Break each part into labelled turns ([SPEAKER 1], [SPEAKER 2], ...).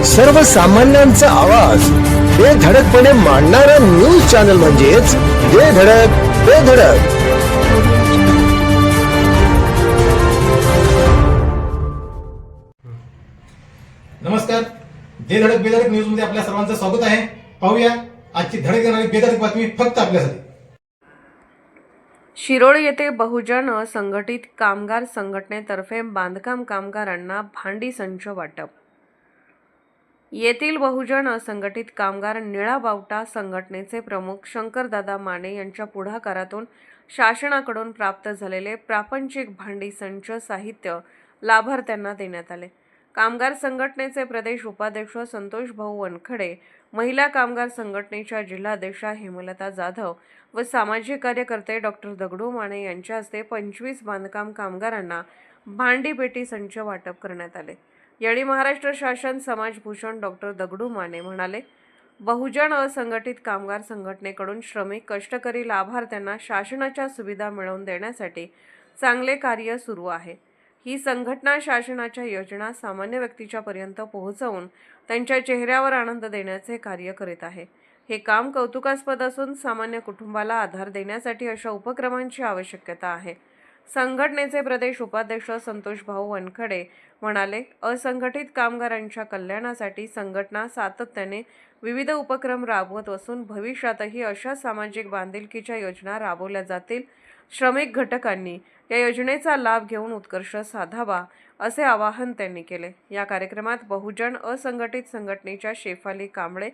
[SPEAKER 1] सर्वसामान्यांचा आवाज बेधडकपणे मांडणारा न्यूज चॅनल म्हणजेच बेधडक बेधडक.
[SPEAKER 2] नमस्कार, बेधडक बेधडक न्यूज मध्ये आपल्या सर्वांचं स्वागत आहे. पाहूया आजची धडक देणारी बेधडक बातमी फक्त आपल्यासाठी.
[SPEAKER 3] शिरोळ येथे बहुजन असंघटित कामगार संघटनेतर्फे बांधकाम कामगारांना भांडी संच वाटप. येथील बहुजन असंघटित कामगार निळा बावटा संघटनेचे प्रमुख शंकरदादा माने यांच्या पुढाकारातून शासनाकडून प्राप्त झालेले प्रापंचिक भांडी संच साहित्य लाभार्थ्यांना देण्यात आले. कामगार संघटनेचे प्रदेश उपाध्यक्ष संतोष भाऊ वनखडे, महिला कामगार संघटनेच्या जिल्हाध्यक्षा हेमलता जाधव व सामाजिक कार्यकर्ते डॉक्टर दगडू माने यांच्या हस्ते 25 बांधकाम कामगारांना भांडी पेटी संच वाटप करण्यात आले. यावेळी महाराष्ट्र शासन समाजभूषण डॉक्टर दगडू माने म्हणाले, बहुजन असंघटित कामगार संघटनेकडून श्रमिक कष्टकरी लाभार्थ्यांना शासनाच्या सुविधा मिळवून देण्यासाठी चांगले कार्य सुरू आहे. ही संघटना शासनाच्या योजना सामान्य व्यक्तीच्या पर्यंत पोहोचवून त्यांच्या चेहऱ्यावर आनंद देण्याचे कार्य करीत आहे. हे काम कौतुकास्पद असून सामान्य कुटुंबाला आधार देण्यासाठी अशा उपक्रमांची आवश्यकता आहे. संघटनेचे प्रदेश उपाध्यक्ष संतोष भाऊ वनखडे म्हणाले, असंघटित कामगारांच्या कल्याणासाठी संघटना सातत्याने विविध उपक्रम राबवत असून भविष्यातही अशा सामाजिक बांधिलकीच्या योजना राबवल्या जातील. श्रमिक घटकांनी या योजनेचा लाभ घेऊन उत्कर्ष साधावा असे आवाहन त्यांनी केले. या कार्यक्रमात बहुजन असंघटित संघटनेच्या शेफाली कांबळे,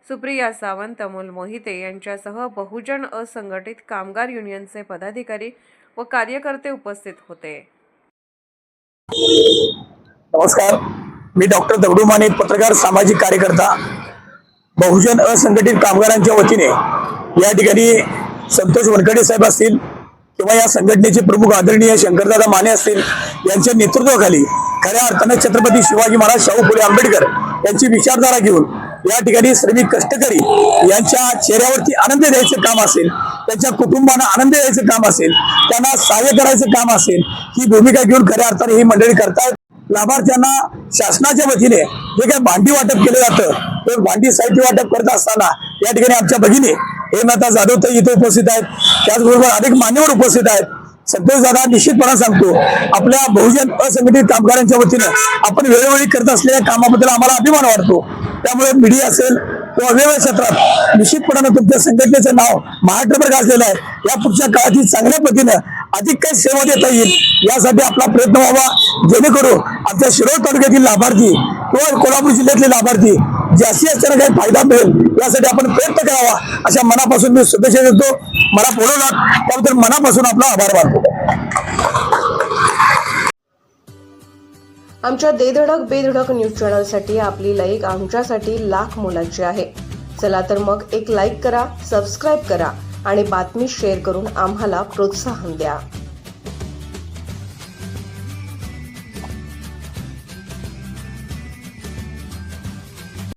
[SPEAKER 3] सुप्रिया सावंत, अमोल मोहिते यांच्यासह बहुजन असंघटित कामगार युनियनचे पदाधिकारी व कार्यकर्ते उपस्थित होते.
[SPEAKER 4] नमस्कार, मी डॉक्टर दगडू माने, पत्रकार, सामाजिक कार्यकर्ता. बहुजन असंघटित कामगारांच्या वतीने या ठिकाणी संतोष वनखडे साहेब असतील किंवा या संघटनेचे प्रमुख आदरणीय शंकरदादा माने असतील यांच्या नेतृत्वाखाली खऱ्या अर्थानं छत्रपती शिवाजी महाराज, शाहू फुले आंबेडकर यांची विचारधारा घेऊन या ठिकाणी श्रमिक कष्टकरी यांच्या चेहऱ्यावरती आनंद द्यायचं काम असेल, त्यांच्या कुटुंबांना आनंद द्यायचं काम असेल, त्यांना सहाय्य करायचं काम असेल, ही भूमिका घेऊन खऱ्या अर्थाने ही मंडळी करतात. लाभार्थ्यांना शासनाच्या वतीने जे काही भांडी वाटप केलं जातं, ते भांडी साहित्य वाटप करत असताना या ठिकाणी आमच्या भगिनी हेमलता जाधव तर इथे उपस्थित आहेत, त्याचबरोबर अनेक मान्यवर उपस्थित आहेत. संतोष दादा, निश्चितपणे सांगतो, आपल्या बहुजन असंघटित कामगारांच्या वतीनं आपण वेळोवेळी करत असलेल्या कामाबद्दल आम्हाला अभिमान वाटतो. त्यामुळे मीडिया असेल किंवा वेगवेगळ्या क्षेत्रात निश्चितपणे तुमच्या संघटनेचं नाव महाराष्ट्रभर गाजलेलं आहे. या पुढच्या काळात चांगल्या पद्धतीनं अधिक काही सेवा देता येईल यासाठी आपला प्रयत्न व्हावा, जेणेकरून आमच्या शिरोळ तालुक्यातील लाभार्थी किंवा कोल्हापूर जिल्ह्यातले लाभार्थी जास्तीत जास्त काही फायदा मिळेल यासाठी आपण प्रयत्न करावा, अशा मनापासून मी शुभेच्छा देतो. मला बोलवलात त्याबद्दल मनापासून आपला आभार मानतो.
[SPEAKER 3] आमच्या बेधडक बेधडक न्यूज चॅनलसाठी आपली लाईक आमच्यासाठी लाख मोलाची आहे. चला तर मग एक लाईक करा, सबस्क्राईब करा आणि बातमी शेअर करून आम्हाला प्रोत्साहन द्या.